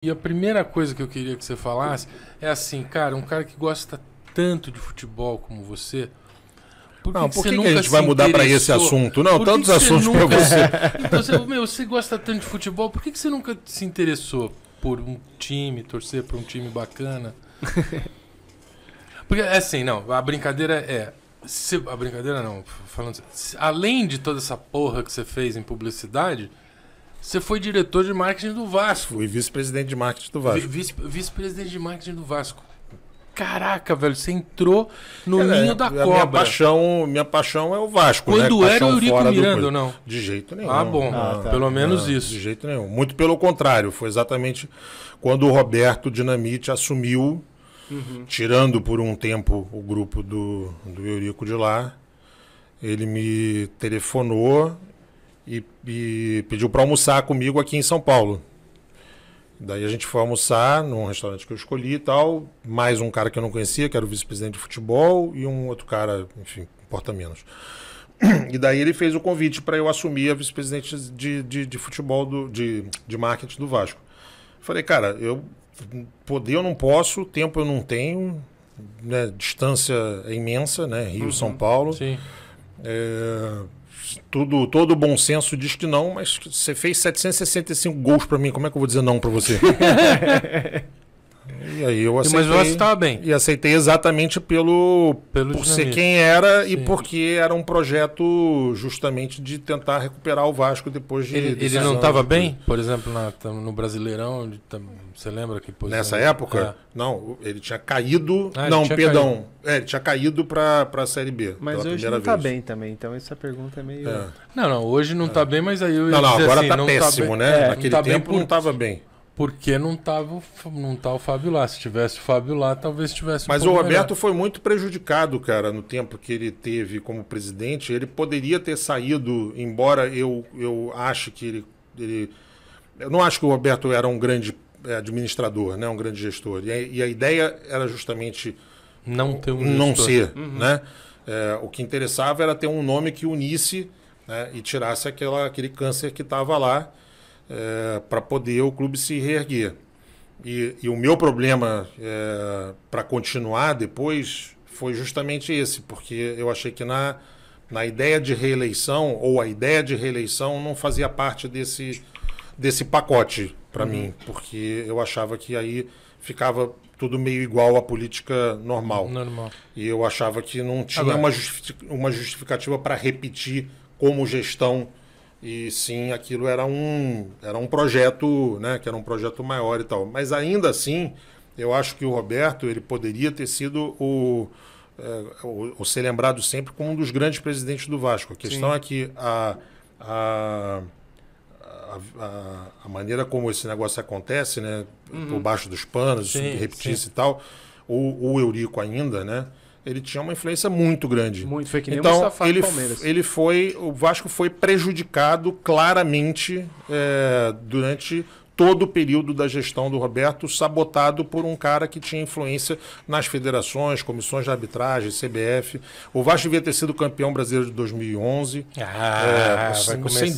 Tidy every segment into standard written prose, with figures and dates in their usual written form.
E a primeira coisa que eu queria que você falasse é assim, cara, um cara que gosta tanto de futebol como você... Por que a gente vai mudar para esse assunto? Não, tantos assuntos para você. Então, você gosta tanto de futebol, por que você nunca se interessou por um time, torcer por um time bacana? Porque, assim, não, a brincadeira é... a brincadeira não, falando assim, além de toda essa porra que você fez em publicidade, você foi diretor de marketing do Vasco. Fui vice-presidente de marketing do Vasco. Vice-presidente de marketing do Vasco. Caraca, velho, você entrou no ninho da cobra. Minha paixão é o Vasco. Quando né? era o Eurico Miranda ou não? De jeito nenhum. Ah, bom. Pelo menos isso. De jeito nenhum. Muito pelo contrário. Foi exatamente quando o Roberto Dinamite assumiu, tirando por um tempo o grupo do Eurico de lá. Ele me telefonou e pediu para almoçar comigo aqui em São Paulo. Daí a gente foi almoçar num restaurante que eu escolhi e tal, mais um cara que eu não conhecia, que era o vice-presidente de futebol, e um outro cara, enfim, importa menos. E daí ele fez o convite para eu assumir a vice-presidente de futebol, de marketing do Vasco. Falei, cara, poder eu não posso, tempo eu não tenho, né, distância é imensa, né, Rio, São Paulo. Sim. Todo bom senso diz que não, mas você fez 765 gols pra mim, como é que eu vou dizer não pra você? E aí eu aceitei. Mas você estava bem. E aceitei exatamente por ser quem era. Sim. E porque era um projeto justamente de tentar recuperar o Vasco depois de... Ele não estava bem? Por exemplo, no Brasileirão, você lembra que posição? Nessa época? Não, ele tinha caído... ele tinha caído para a Série B. Mas hoje não está bem também, então essa pergunta é meio... Não, hoje não está bem, mas aí eu ia dizer agora está péssimo, né? Naquele tempo não estava bem. Porque não tá o Fábio lá. Se tivesse o Fábio lá, talvez tivesse Mas o Roberto foi muito prejudicado, cara, no tempo que ele teve como presidente. Ele poderia ter saído, embora eu ache que ele... Eu não acho que o Roberto era um grande administrador, né, um grande gestor. E a ideia era justamente não ser. Né? O que interessava era ter um nome que unisse, né, e tirasse aquele câncer que estava lá, para poder o clube se reerguer. E o meu problema para continuar depois foi justamente esse, porque eu achei que na ideia de reeleição, ou a ideia de reeleição não fazia parte desse pacote para mim, porque eu achava que aí ficava tudo meio igual à política normal. E eu achava que não tinha uma justificativa para repetir como gestão. E sim, aquilo era um projeto, né, que era um projeto maior e tal. Mas ainda assim, eu acho que o Roberto ele poderia ter sido o ser lembrado sempre como um dos grandes presidentes do Vasco. A questão é que a maneira como esse negócio acontece, né, por baixo dos panos, repetir-se e tal, o Eurico ainda, né, ele tinha uma influência muito grande. Muito, foi que nem então, o Mustafa do Palmeiras. O Vasco foi prejudicado claramente durante todo o período da gestão do Roberto, sabotado por um cara que tinha influência nas federações, comissões de arbitragem, CBF. O Vasco devia ter sido campeão brasileiro de 2011. Sem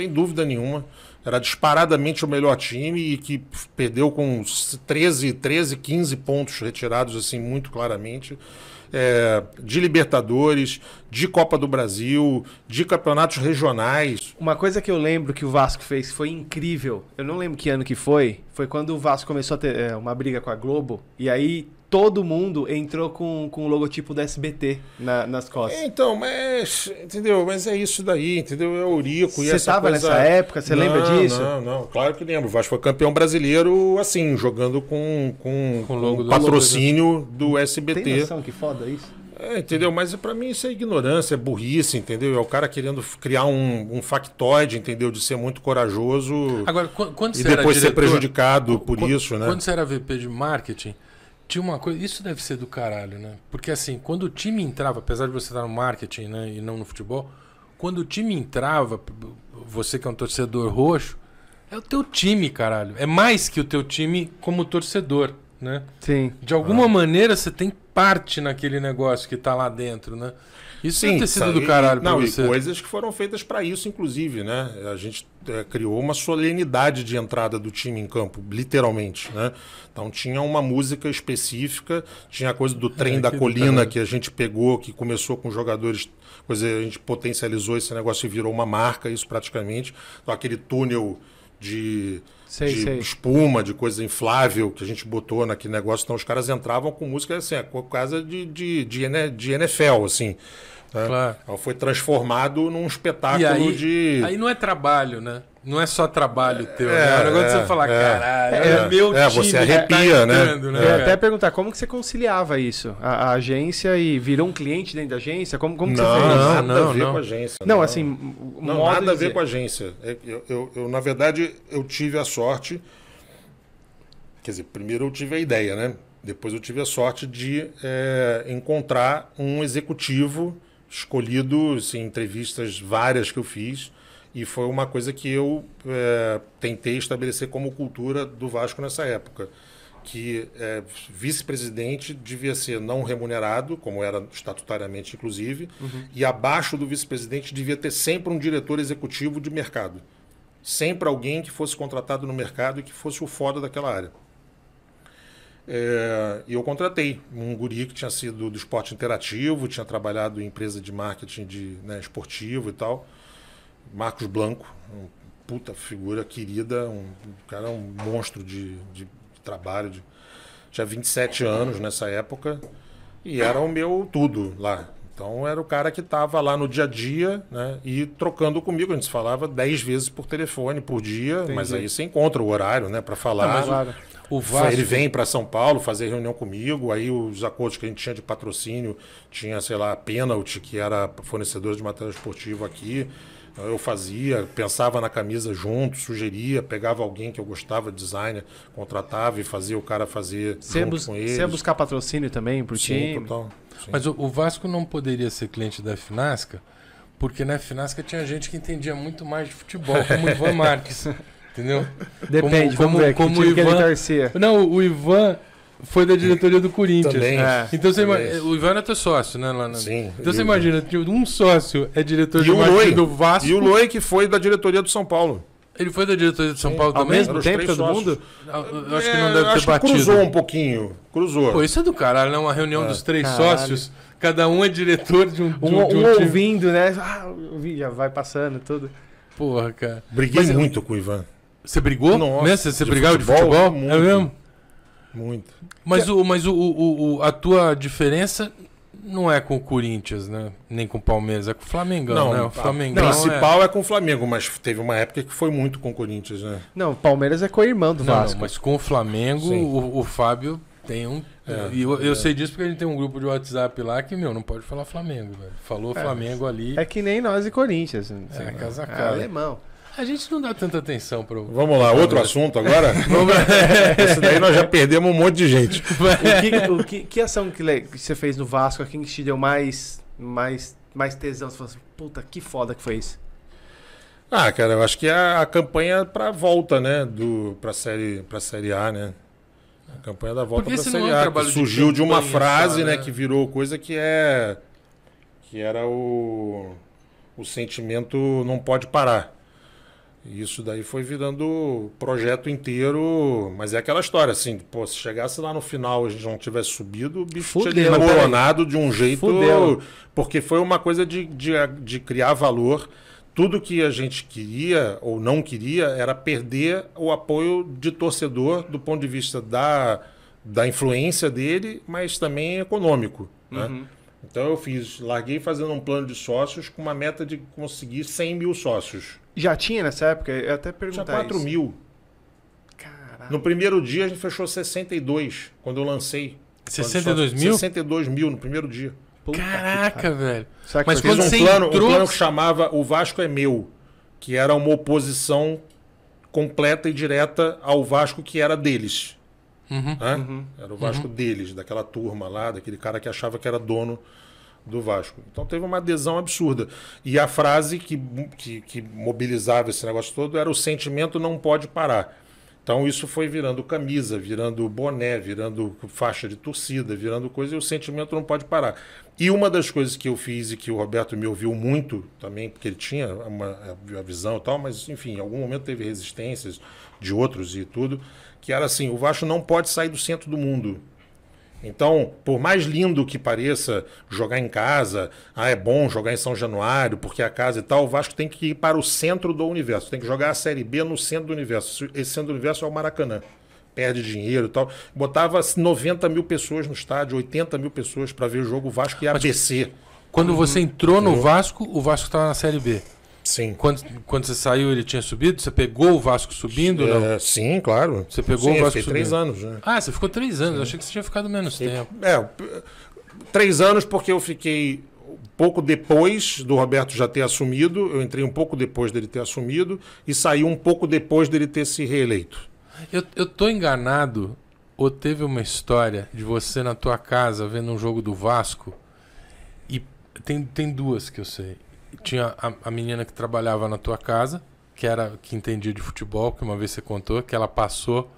dúvida nenhuma. Era disparadamente o melhor time e que perdeu com 13, 15 pontos retirados assim muito claramente. De Libertadores, de Copa do Brasil, de campeonatos regionais. Uma coisa que eu lembro que o Vasco fez foi incrível. Eu não lembro que ano que foi. Foi quando o Vasco começou a ter uma briga com a Globo. E aí todo mundo entrou com o logotipo do SBT nas costas. Então, entendeu? Mas é isso daí, entendeu? É Eurico. Você estava nessa época? Você lembra disso? Não, claro que lembro. O Vasco foi campeão brasileiro, assim, jogando com o patrocínio do SBT. Tem noção que foda isso? Entendeu? Mas para mim isso é ignorância, é burrice, entendeu? É o cara querendo criar um factoide, entendeu? De ser muito corajoso. Agora, quando e depois ser prejudicado por isso, né? Quando você era VP de marketing, tinha uma coisa... Isso deve ser do caralho, né? Porque assim, quando o time entrava, apesar de você estar no marketing, né, e não no futebol, quando o time entrava, você que é um torcedor roxo, é o teu time, caralho. É mais que o teu time como torcedor, né? Sim. De alguma maneira você tem parte naquele negócio que tá lá dentro, né? Isso deve ter sido do caralho pra não, você. E coisas que foram feitas para isso, inclusive, né? A gente criou uma solenidade de entrada do time em campo, literalmente, né? Então tinha uma música específica, tinha a coisa do trem da colina que a gente pegou, que começou com jogadores, coisa, a gente potencializou esse negócio e virou uma marca, isso praticamente. Então aquele túnel de espuma, de coisa inflável que a gente botou naquele negócio. Então os caras entravam com música assim, por causa de NFL, assim. Né? Claro. Então foi transformado num espetáculo Aí não é trabalho, né? Não é só trabalho teu, né? É um negócio de você falar, caralho, é meu time. Você arrepia, né? Eu ia até perguntar, como que você conciliava isso? A agência e virou um cliente dentro da agência? Como que você fez? Nada a ver com a agência. Não, assim... nada a ver com a agência. Eu, na verdade, eu tive a sorte... Quer dizer, primeiro eu tive a ideia, né? Depois eu tive a sorte de encontrar um executivo escolhido, assim, entrevistas várias que eu fiz, e foi uma coisa que eu tentei estabelecer como cultura do Vasco nessa época, que vice-presidente devia ser não remunerado, como era estatutariamente inclusive, e abaixo do vice-presidente devia ter sempre um diretor executivo de mercado. Sempre alguém que fosse contratado no mercado e que fosse o foda daquela área. E eu contratei um guri que tinha sido do esporte interativo, tinha trabalhado em empresa de marketing esportivo e tal. Marcos Blanco, uma puta figura querida, um cara, um monstro de trabalho. Tinha 27 anos nessa época e era o meu tudo lá. Então era o cara que estava lá no dia a dia, né, e trocando comigo. A gente se falava 10 vezes por telefone por dia. Entendi. Mas aí você encontra o horário, né, para falar. Claro. O Vasco... Ele vem para São Paulo fazer reunião comigo, aí os acordos que a gente tinha de patrocínio, tinha, sei lá, a Penalty, que era fornecedor de material esportivo aqui, eu fazia, pensava na camisa junto, sugeria, pegava alguém que eu gostava, designer, contratava e fazia o cara fazer junto com ele. Você ia buscar patrocínio também pro time? Total. Sim. Mas o Vasco não poderia ser cliente da Finasca, porque na Finasca tinha gente que entendia muito mais de futebol, como o Ivan Marques. Entendeu? Depende, vamos ver. Como o Ivan... Não, o Ivan foi da diretoria do Corinthians. Também. Então você o Ivan é teu sócio, né? Sim. Então você imagina, um sócio é diretor de marketing do Vasco. E o Loi, que foi da diretoria do São Paulo. Ele foi da diretoria do São Paulo também? Ao mesmo tempo, todo mundo? Eu acho que não deve ter batido. Cruzou um pouquinho. Cruzou. Pô, isso é do caralho, né? Uma reunião dos 3 sócios. Cada um é diretor de um time. Ouvindo, né? Já vai passando tudo. Porra, cara. Briguei muito com o Ivan. Você brigou? Nossa, mesmo? Você brigava de futebol? Muito, é mesmo? Muito. Mas, a tua diferença não é com o Corinthians, né? Nem com o Palmeiras, é com o Flamengo, né? O Flamengo. O principal é com o Flamengo, mas teve uma época que foi muito com o Corinthians, né? Não, o Palmeiras é co-irmão do Vasco. Não, mas com o Flamengo, o Fábio tem um... E eu sei disso porque a gente tem um grupo de WhatsApp lá que, não pode falar Flamengo, velho. Falou Flamengo ali... É que nem nós e Corinthians. Casa a cara. Alemão. A gente não dá tanta atenção pro... Vamos lá, outro assunto agora? Esse daí nós já perdemos um monte de gente. Que ação que você fez no Vasco, quem te deu mais tesão? Você falou assim, puta, que foda que foi isso? Cara, eu acho que é a campanha pra volta, né? Pra série A, né? A campanha da volta pra série A, que surgiu de uma frase, né? Que virou coisa que era o sentimento não pode parar. Isso daí foi virando o projeto inteiro, mas é aquela história, assim, pô, se chegasse lá no final e a gente não tivesse subido, o bicho tinha desmoronado de um jeito, porque foi uma coisa de criar valor. Tudo que a gente queria ou não queria era perder o apoio de torcedor do ponto de vista da influência dele, mas também econômico, né? Então eu larguei fazendo um plano de sócios com uma meta de conseguir 100 mil sócios. Já tinha nessa época? Eu até perguntei. Tinha 4 mil. Caraca. No primeiro dia a gente fechou 62, quando eu lancei. 62 mil? 62 mil no primeiro dia. Caraca, velho. Mas quando você entrou... um plano que chamava O Vasco é Meu, que era uma oposição completa e direta ao Vasco que era deles. Era o Vasco deles, daquela turma lá, daquele cara que achava que era dono do Vasco. Então teve uma adesão absurda. E a frase que mobilizava esse negócio todo era: o sentimento não pode parar. Então isso foi virando camisa, virando boné, virando faixa de torcida, virando coisa, e o sentimento não pode parar. E uma das coisas que eu fiz e que o Roberto me ouviu muito também, porque ele tinha uma visão e tal, mas enfim, em algum momento teve resistências de outros e tudo, que era assim, o Vasco não pode sair do centro do mundo. Então, por mais lindo que pareça jogar em casa, é bom jogar em São Januário, porque é a casa e tal, o Vasco tem que ir para o centro do universo, tem que jogar a Série B no centro do universo. Esse centro do universo é o Maracanã. Perde dinheiro e tal. Botava 90 mil pessoas no estádio, 80 mil pessoas para ver o jogo Vasco e ABC. Quando você entrou no Vasco, o Vasco estava na Série B. Sim. Quando você saiu, ele tinha subido? Você pegou o Vasco subindo? Não? Sim, claro. Você pegou o Vasco subindo? 3 anos. Né? Ah, você ficou 3 anos. Eu achei que você tinha ficado menos tempo. 3 anos porque eu fiquei pouco depois do Roberto já ter assumido. Eu entrei um pouco depois dele ter assumido e saí um pouco depois dele ter se reeleito. Eu tô enganado ou teve uma história de você na tua casa vendo um jogo do Vasco e tem duas que eu sei. Tinha a menina que trabalhava na tua casa, que entendia de futebol, que uma vez você contou, que ela passou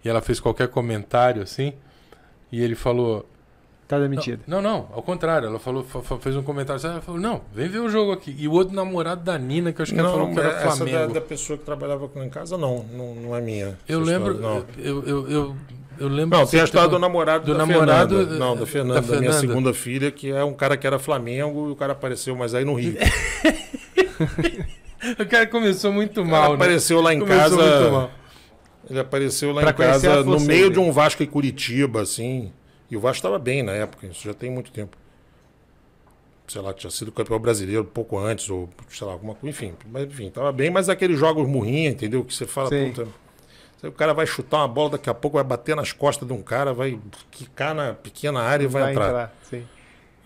e ela fez qualquer comentário assim, e ele falou... Tá demitido. Não, ao contrário, ela fez um comentário, ela falou, não, vem ver o jogo aqui. E o outro namorado da Nina, que eu acho que ela falou que era Flamengo. Essa da pessoa que trabalhava em casa, não é minha. Eu lembro... Eu lembro. Não, tem a história do namorado da Fernanda. Não, da Fernanda, da minha Fernanda. segunda filha, que é um cara que era Flamengo e o cara apareceu, mas aí no Rio. O cara começou muito mal, ele apareceu lá em começou casa. Muito mal. Ele apareceu lá Pra em casa, conhecer a no força meio dele. de um Vasco e Curitiba, assim. E o Vasco estava bem na época, isso já tem muito tempo. Sei lá, tinha sido campeão brasileiro pouco antes, ou sei lá, alguma coisa. Enfim, tava bem, mas aqueles jogos murrinha, entendeu? Que você fala, Sim. puta. O cara vai chutar uma bola, daqui a pouco vai bater nas costas de um cara, vai quicar na pequena área e vai entrar. Sim.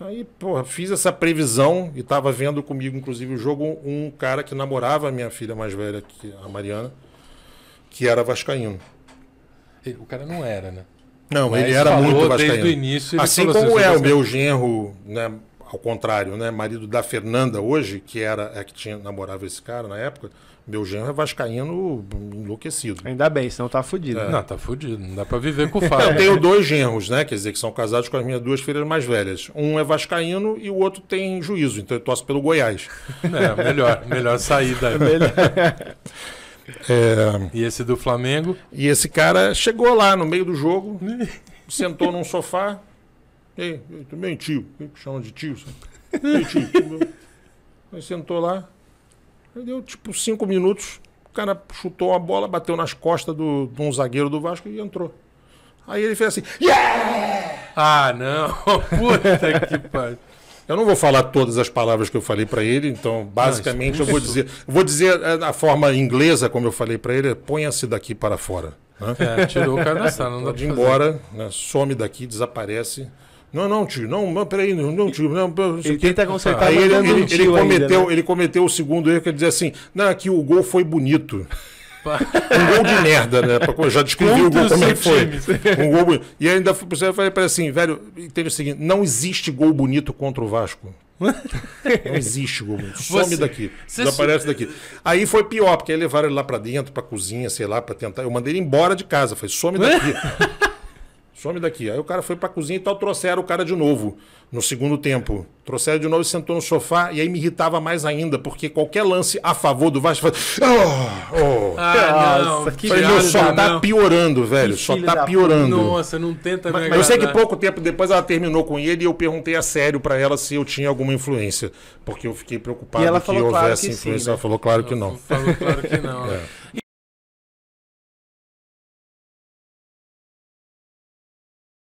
Aí, porra, fiz essa previsão e tava vendo comigo, inclusive, o jogo, um cara que namorava a minha filha mais velha, a Mariana, que era vascaíno. O cara não era, né? Não, Mas ele era falou muito vascaíno. desde o início, ele assim falou como assim, é você o meu genro, né, ao contrário, né, marido da Fernanda hoje, que era que namorava esse cara na época, meu genro é vascaíno enlouquecido. Ainda bem, senão tá fudido. Não, tá fudido. Não dá pra viver com o Eu Fábio. tenho 2 genros, né? Quer dizer, que são casados com as minhas 2 filhas mais velhas. Um é vascaíno e o outro tem juízo, então eu torço pelo Goiás. Melhor sair daí. E esse do Flamengo? E esse cara chegou lá no meio do jogo, sentou num sofá. Ei, tudo bem, tio? Chama de tio. Ei, tio, tudo bem? Aí sentou lá. Aí deu tipo 5 minutos. O cara chutou a bola, bateu nas costas de um zagueiro do Vasco e entrou. Aí ele fez assim, yeah! Ah, não. Puta que pariu. Eu não vou falar todas as palavras que eu falei para ele, então basicamente eu vou dizer a forma inglesa, como eu falei para ele, ponha-se daqui para fora. Né? Tirou o cara da sala, não dá Pode pra ir embora, né? Some daqui, desaparece. Não, tio, não, peraí, não, tio, não. Ele tenta consertar, Aí mandando um tio ainda, né? ele cometeu o segundo erro, que ele dizia assim, não, aqui o gol foi bonito. Um gol de merda, né? Eu já descrevi o gol como é que foi. Um gol bonito. E ainda eu falei para ele assim, velho, entende o seguinte, não existe gol bonito contra o Vasco. Não existe gol bonito. Some daqui. Desaparece daqui. Aí foi pior, porque aí levaram ele lá para dentro, para cozinha, sei lá, para tentar. Eu mandei ele embora de casa. Falei, some daqui. Some daqui. Aí o cara foi pra cozinha e tal, trouxeram o cara de novo, no segundo tempo. Trouxeram de novo e sentou no sofá, e aí me irritava mais ainda, porque qualquer lance a favor do Vasco... Nossa, que falei, meu, só tá piorando, velho. Só tá piorando. Nossa, não tenta me Mas eu sei que pouco tempo depois ela terminou com ele e eu perguntei a sério pra ela se eu tinha alguma influência, porque eu fiquei preocupado E ela que falou, claro, houvesse que influência. sim, né? Ela falou, claro que não. Falou claro que não.